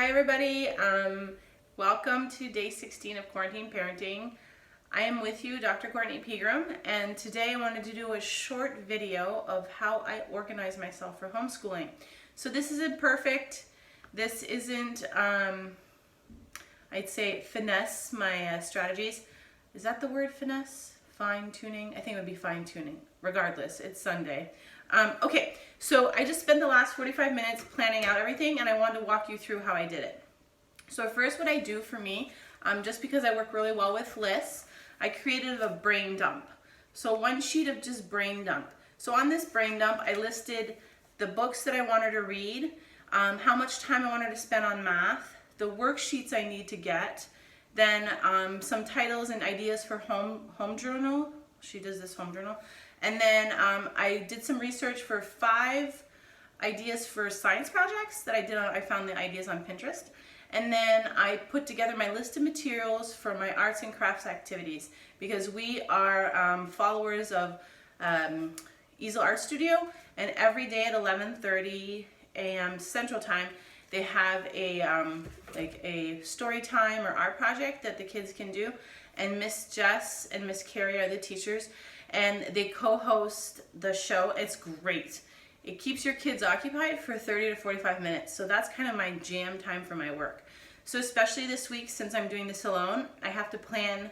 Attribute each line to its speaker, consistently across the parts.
Speaker 1: Hi everybody, welcome to day 16 of quarantine parenting. I am with you, Dr. Courtney Pegram, and today I wanted to do a short video of how I organize myself for homeschooling. So this isn't perfect. This isn't, I'd say finesse my strategies. Is that the word finesse? Fine tuning? I think it would be fine tuning. Regardless, it's Sunday. Okay, so I just spent the last 45 minutes planning out everything, and I wanted to walk you through how I did it. So first, what I do for me, just because I work really well with lists, I created a brain dump. So one sheet of just brain dump. So on this brain dump, I listed the books that I wanted to read, how much time I wanted to spend on math, the worksheets I need to get, then some titles and ideas for home journal. She does this home journal. And then I did some research for 5 ideas for science projects that I found the ideas on Pinterest. And then I put together my list of materials for my arts and crafts activities, because we are followers of Easel Art Studio, and every day at 11:30 a.m. Central Time, they have a like a story time or art project that the kids can do. And Miss Jess and Miss Carrie are the teachers, and they co-host the show. It's great. It keeps your kids occupied for 30 to 45 minutes. So that's kind of my jam time for my work. So especially this week, since I'm doing this alone, I have to plan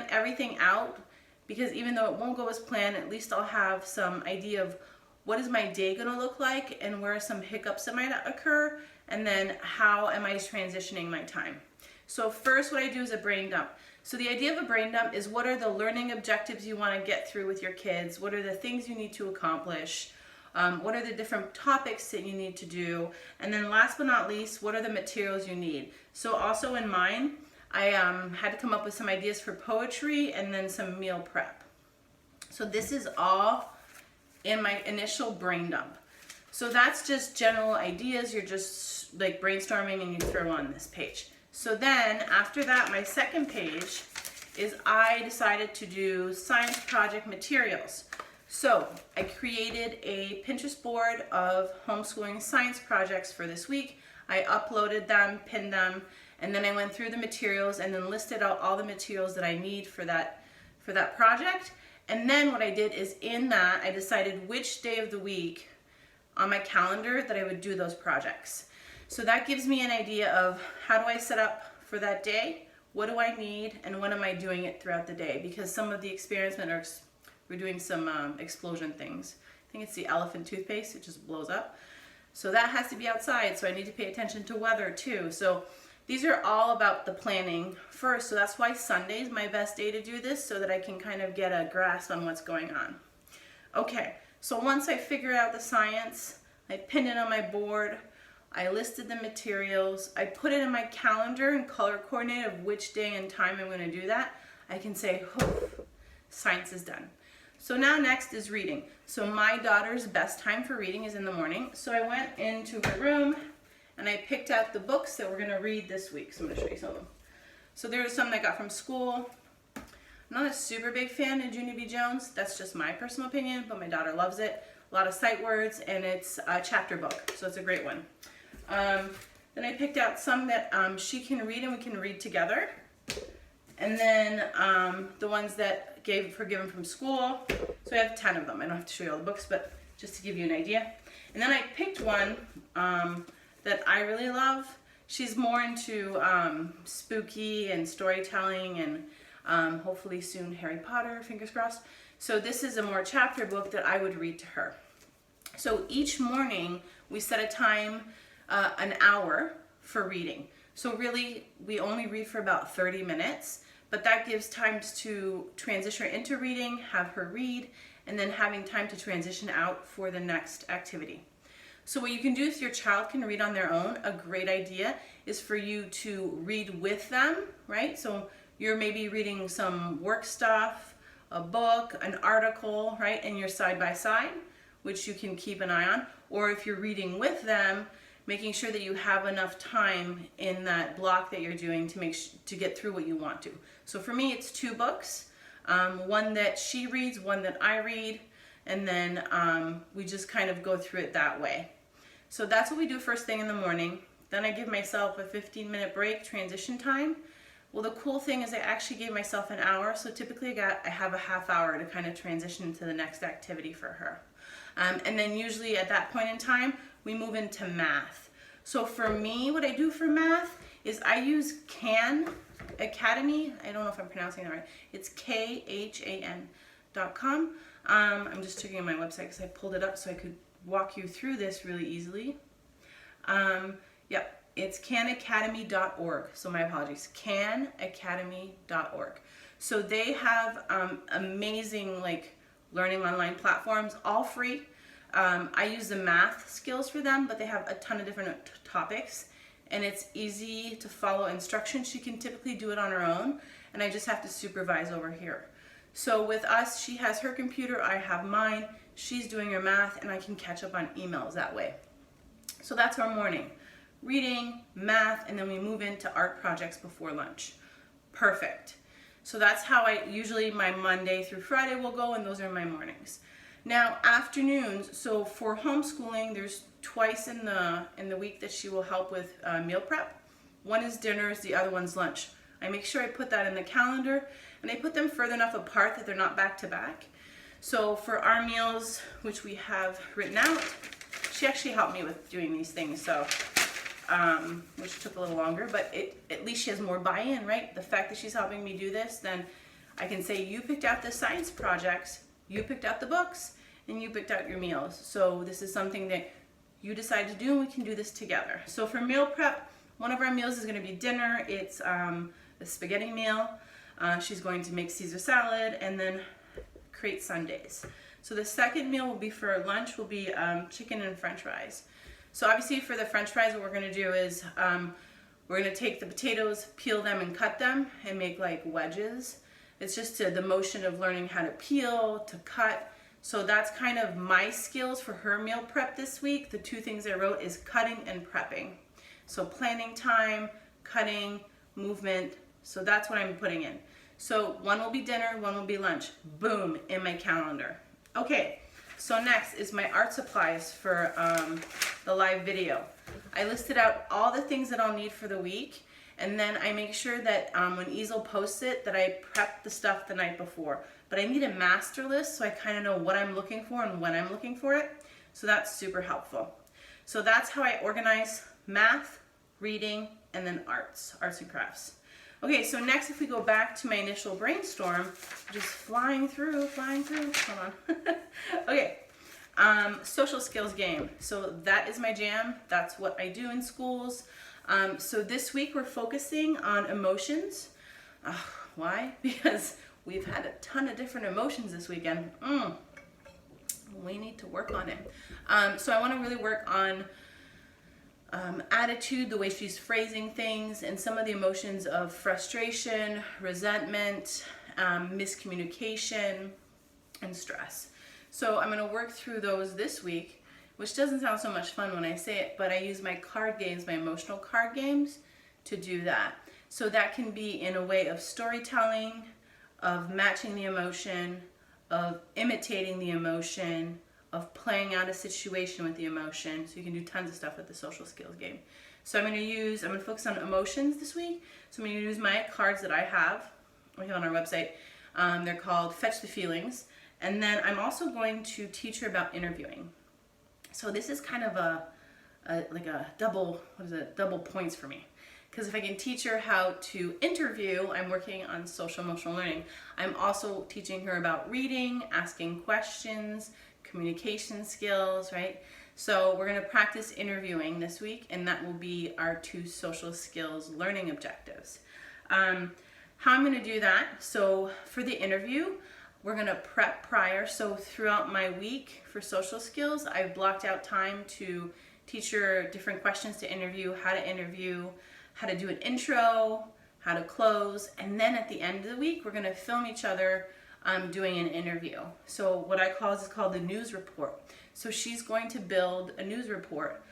Speaker 1: everything out, because even though it won't go as planned, at least I'll have some idea of what is my day going to look like and where are some hiccups that might occur, and then how am I transitioning my time. So first, what I do is a brain dump. So the idea of a brain dump is, what are the learning objectives you want to get through with your kids? What are the things you need to accomplish? What are the different topics that you need to do? And then last but not least, what are the materials you need? So also in mine, I had to come up with some ideas for poetry and then some meal prep. So this is all in my initial brain dump. So that's just general ideas. You're just like brainstorming and you throw on this page. So then after that, my second page is I decided to do science project materials. So I created a Pinterest board of homeschooling science projects for this week. I uploaded them, pinned them, and then I went through the materials and then listed out all the materials that I need for that project. And then what I did is, in that, I decided which day of the week on my calendar that I would do those projects. So that gives me an idea of how do I set up for that day, what do I need, and when am I doing it throughout the day, because some of the experiments we're doing some explosion things. I think it's the elephant toothpaste, it just blows up. So that has to be outside, so I need to pay attention to weather too. So these are all about the planning first, so that's why Sunday is my best day to do this, so that I can kind of get a grasp on what's going on. Okay, so once I figure out the science, I pinned it on my board, I listed the materials, I put it in my calendar and color coordinated of which day and time I'm going to do that. I can say, science is done. So now next is reading. So my daughter's best time for reading is in the morning. So I went into her room and I picked out the books that we're going to read this week. So I'm going to show you some of them. So there's some I got from school. I'm not a super big fan of Junie B. Jones. That's just my personal opinion, but my daughter loves it. A lot of sight words, and it's a chapter book, so it's a great one. Then I picked out some that she can read and we can read together. And then the ones that were given from school. So I have 10 of them. I don't have to show you all the books, but just to give you an idea. And then I picked one that I really love. She's more into spooky and storytelling, and hopefully soon Harry Potter, fingers crossed. So this is a more chapter book that I would read to her. So each morning we set a time, an hour for reading. So really we only read for about 30 minutes, but that gives time to transition her into reading, have her read, and then having time to transition out for the next activity. So what you can do if your child can read on their own, a great idea is for you to read with them, right? So you're maybe reading some work stuff, a book, an article, right? And you're side by side, which you can keep an eye on. Or if you're reading with them, making sure that you have enough time in that block that you're doing to get through what you want to. So for me, it's 2 books, one that she reads, one that I read, and then we just kind of go through it that way. So that's what we do first thing in the morning. Then I give myself a 15-minute break, transition time. Well, the cool thing is I actually gave myself an hour, so typically I have a half hour to kind of transition into the next activity for her. And then usually at that point in time, we move into math. So for me, what I do for math is I use Khan Academy. I don't know if I'm pronouncing that right. It's KHAN.com. I'm just checking on my website because I pulled it up so I could walk you through this really easily. Yep, it's khanacademy.org. So my apologies, khanacademy.org. So they have amazing learning online platforms, all free. I use the math skills for them, but they have a ton of different topics, and it's easy to follow instructions. She can typically do it on her own, and I just have to supervise over here. So with us, she has her computer, I have mine, she's doing her math, and I can catch up on emails that way. So that's our morning. Reading, math, and then we move into art projects before lunch. Perfect. So that's how usually my Monday through Friday will go, and those are my mornings. Now afternoons, so for homeschooling, there's twice in the week that she will help with meal prep. One is dinners, the other one's lunch. I make sure I put that in the calendar, and I put them further enough apart that they're not back to back. So for our meals, which we have written out, she actually helped me with doing these things, so which took a little longer, but at least she has more buy-in, right? The fact that she's helping me do this, then I can say, you picked out the science projects, you picked out the books, and you picked out your meals. So this is something that you decide to do, and we can do this together. So for meal prep, one of our meals is going to be dinner. It's the spaghetti meal. She's going to make Caesar salad and then create sundaes. So the second meal will be for lunch, will be chicken and french fries. So obviously for the french fries, what we're going to do is we're going to take the potatoes, peel them and cut them and make like wedges. It's just the motion of learning how to peel, to cut. So that's kind of my skills for her meal prep this week. The two things I wrote is cutting and prepping. So planning time, cutting, movement. So that's what I'm putting in. So one will be dinner, one will be lunch. Boom, in my calendar. Okay, so next is my art supplies for the live video. I listed out all the things that I'll need for the week, and then I make sure that when Easel posts it, that I prep the stuff the night before. But I need a master list so I kind of know what I'm looking for and when I'm looking for it. So that's super helpful. So that's how I organize math, reading, and then arts and crafts. Okay, so next if we go back to my initial brainstorm, just flying through, hold on. Okay, social skills game. So that is my jam. That's what I do in schools. So this week we're focusing on emotions. Why? Because we've had a ton of different emotions this weekend. We need to work on it. So I want to really work on attitude, the way she's phrasing things, and some of the emotions of frustration, resentment, miscommunication, and stress. So I'm going to work through those this week, which doesn't sound so much fun when I say it, but I use my card games, my emotional card games, to do that. So that can be in a way of storytelling, of matching the emotion, of imitating the emotion, of playing out a situation with the emotion. So you can do tons of stuff with the social skills game. So I'm going to focus on emotions this week. So I'm going to use my cards that I have on our website. They're called Fetch the Feelings. And then I'm also going to teach her about interviewing. So this is kind of a double points for me. Because if I can teach her how to interview, I'm working on social emotional learning. I'm also teaching her about reading, asking questions, communication skills, right? So we're going to practice interviewing this week, and that will be our 2 social skills learning objectives. How I'm going to do that, so for the interview, we're going to prep prior. So throughout my week for social skills, I've blocked out time to teach her different questions to interview, how to do an intro, how to close, and then at the end of the week, we're going to film each other doing an interview. So what I call is called the news report. So she's going to build a news report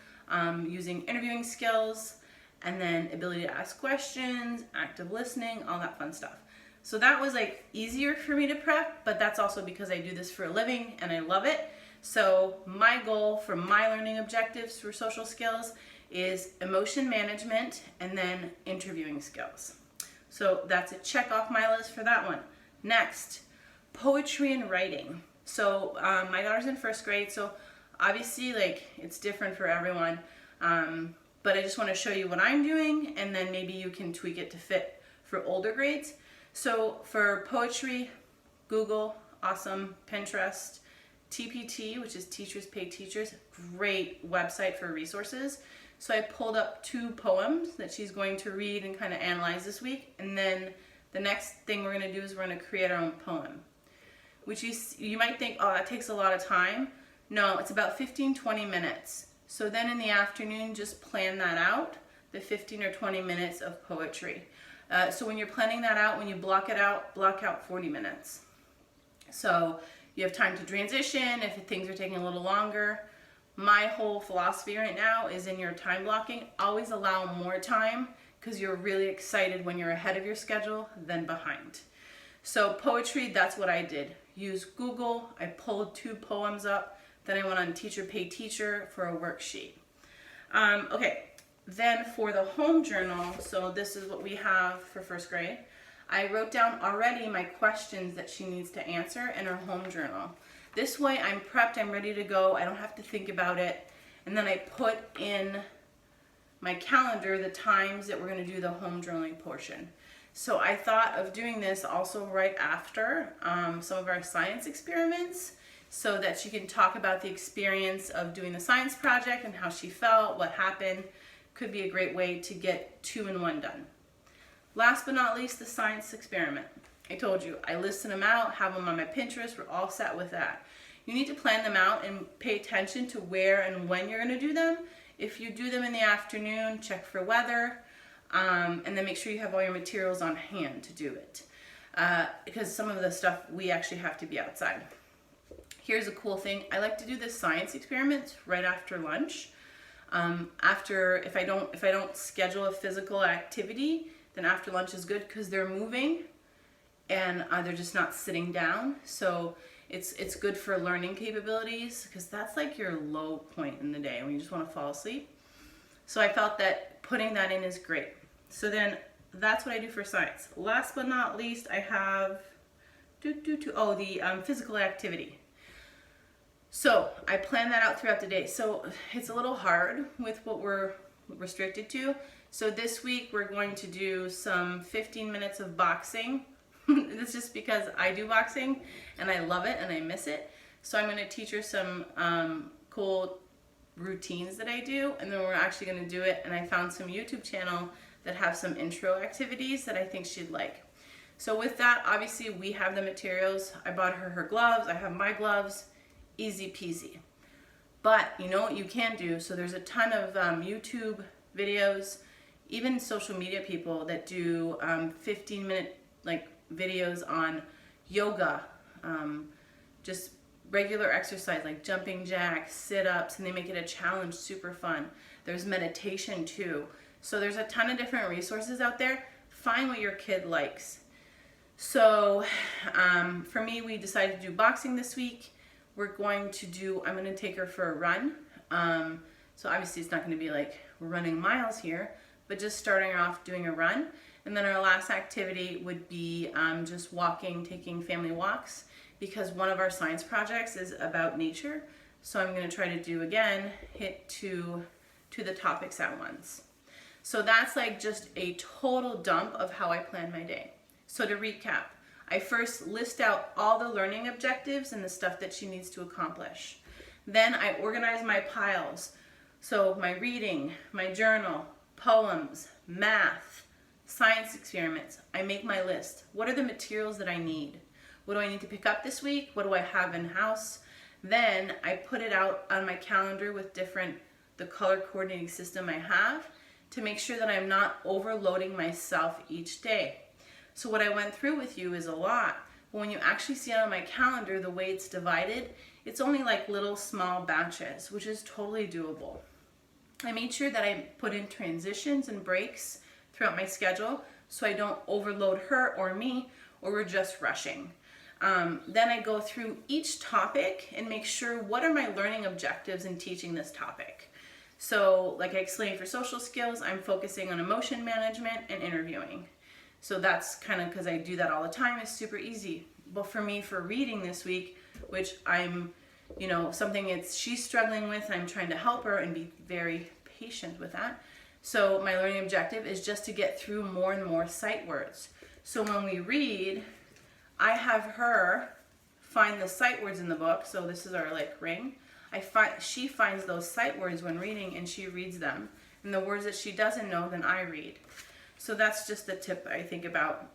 Speaker 1: using interviewing skills and then ability to ask questions, active listening, all that fun stuff. So that was easier for me to prep, but that's also because I do this for a living and I love it. So my goal for my learning objectives for social skills is emotion management and then interviewing skills. So that's a check off my list for that one. Next, poetry and writing. So my daughter's in first grade, so obviously like it's different for everyone. But I just want to show you what I'm doing, and then maybe you can tweak it to fit for older grades. So for poetry, Google, awesome, Pinterest, TPT, which is Teachers Pay Teachers, great website for resources. So I pulled up 2 poems that she's going to read and kind of analyze this week, and then the next thing we're going to do is we're going to create our own poem, which you might think, oh, that takes a lot of time. No, it's about 15-20 minutes. So then in the afternoon, just plan that out, the 15 or 20 minutes of poetry. So when you're planning that out, when you block it out, block out 40 minutes. So you have time to transition if things are taking a little longer. My whole philosophy right now is in your time blocking, always allow more time because you're really excited when you're ahead of your schedule than behind. So poetry, that's what I did. Use Google, I pulled 2 poems up, then I went on Teacher Pay Teacher for a worksheet. Okay, then for the home journal, so this is what we have for first grade. I wrote down already my questions that she needs to answer in her home journal. This way I'm prepped, I'm ready to go, I don't have to think about it. And then I put in my calendar the times that we're going to do the home journaling portion. So I thought of doing this also right after some of our science experiments so that she can talk about the experience of doing the science project and how she felt, what happened. Could be a great way to get 2 in 1 done. Last but not least, the science experiment. I told you, I listed them out, have them on my Pinterest, we're all set with that. You need to plan them out and pay attention to where and when you're going to do them. If you do them in the afternoon, check for weather, and then make sure you have all your materials on hand to do it. Because some of the stuff, we actually have to be outside. Here's a cool thing. I like to do this science experiment right after lunch. If I don't schedule a physical activity, then after lunch is good because they're moving and they're just not sitting down. So it's good for learning capabilities because that's like your low point in the day when you just want to fall asleep. So I felt that putting that in is great. So then that's what I do for science. Last but not least, I have the physical activity. So I plan that out throughout the day. So it's a little hard with what we're restricted to. So this week we're going to do some 15 minutes of boxing. It's just because I do boxing and I love it and I miss it. So I'm going to teach her some cool routines that I do, and then we're actually going to do it. And I found some YouTube channel that have some intro activities that I think she'd like. So with that, obviously we have the materials. I bought her gloves. I have my gloves. Easy peasy. But you know what you can do? So there's a ton of YouTube videos, even social media people that do 15-minute like videos on yoga, just regular exercise like jumping jacks, sit-ups, and they make it a challenge, super fun. There's meditation too. So there's a ton of different resources out there. Find what your kid likes. So for me, we decided to do boxing this week. I'm going to take her for a run. So obviously it's not going to be like we're running miles here, but just starting her off doing a run. And then our last activity would be just walking, taking family walks, because one of our science projects is about nature. So I'm going to try to do, again, hit to the topics at once. So that's like just a total dump of how I plan my day. So to recap, I first list out all the learning objectives and the stuff that she needs to accomplish. Then I organize my piles. So my reading, my journal, poems, math, science experiments. I make my list. What are the materials that I need? What do I need to pick up this week? What do I have in house? Then I put it out on my calendar with the color coordinating system I have to make sure that I'm not overloading myself each day. So what I went through with you is a lot. But when you actually see it on my calendar, the way it's divided, it's only like little small batches, which is totally doable. I made sure that I put in transitions and breaks throughout my schedule so I don't overload her or me, or we're just rushing. Then I go through each topic and make sure what are my learning objectives in teaching this topic. So like I explained for social skills, I'm focusing on emotion management and interviewing. So that's kind of, because I do that all the time, it's super easy. But for me, for reading this week, which I'm, something she's struggling with, I'm trying to help her and be very patient with that. So my learning objective is just to get through more and more sight words. So when we read, I have her find the sight words in the book. So this is our ring. She finds those sight words when reading, and she reads them. And the words that she doesn't know, then I read. So that's just the tip I think about.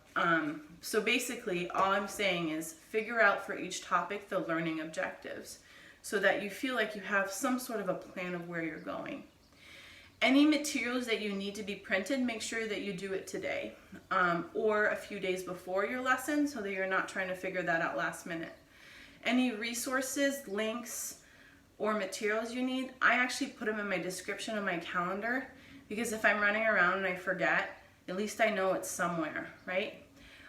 Speaker 1: So basically, all I'm saying is figure out for each topic the learning objectives so that you feel like you have some sort of a plan of where you're going. Any materials that you need to be printed, make sure that you do it today or a few days before your lesson so that you're not trying to figure that out last minute. Any resources, links, or materials you need, I actually put them in my description of my calendar, because if I'm running around and I forget, at least I know it's somewhere, right?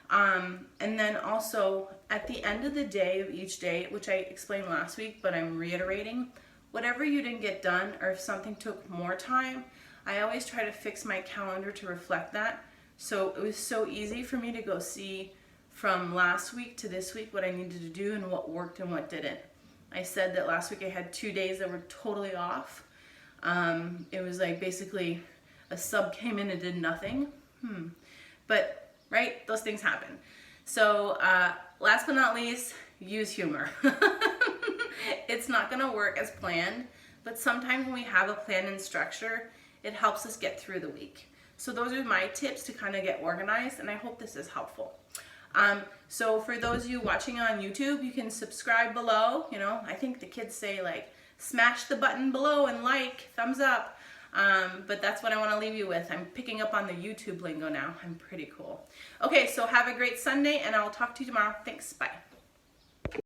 Speaker 1: And then also at the end of the day of each day, which I explained last week, but I'm reiterating, whatever you didn't get done or if something took more time, I always try to fix my calendar to reflect that. So it was so easy for me to go see from last week to this week what I needed to do and what worked and what didn't. I said that last week I had 2 days that were totally off. It was like basically a sub came in and did nothing. But, right, those things happen. So last but not least, use humor. It's not going to work as planned, but sometimes when we have a plan and structure, it helps us get through the week. So those are my tips to kind of get organized, and I hope this is helpful. So for those of you watching on YouTube, you can subscribe below. I think the kids say smash the button below and thumbs up. But that's what I want to leave you with. I'm picking up on the YouTube lingo now. I'm pretty cool. Okay, so have a great Sunday, and I'll talk to you tomorrow. Thanks. Bye.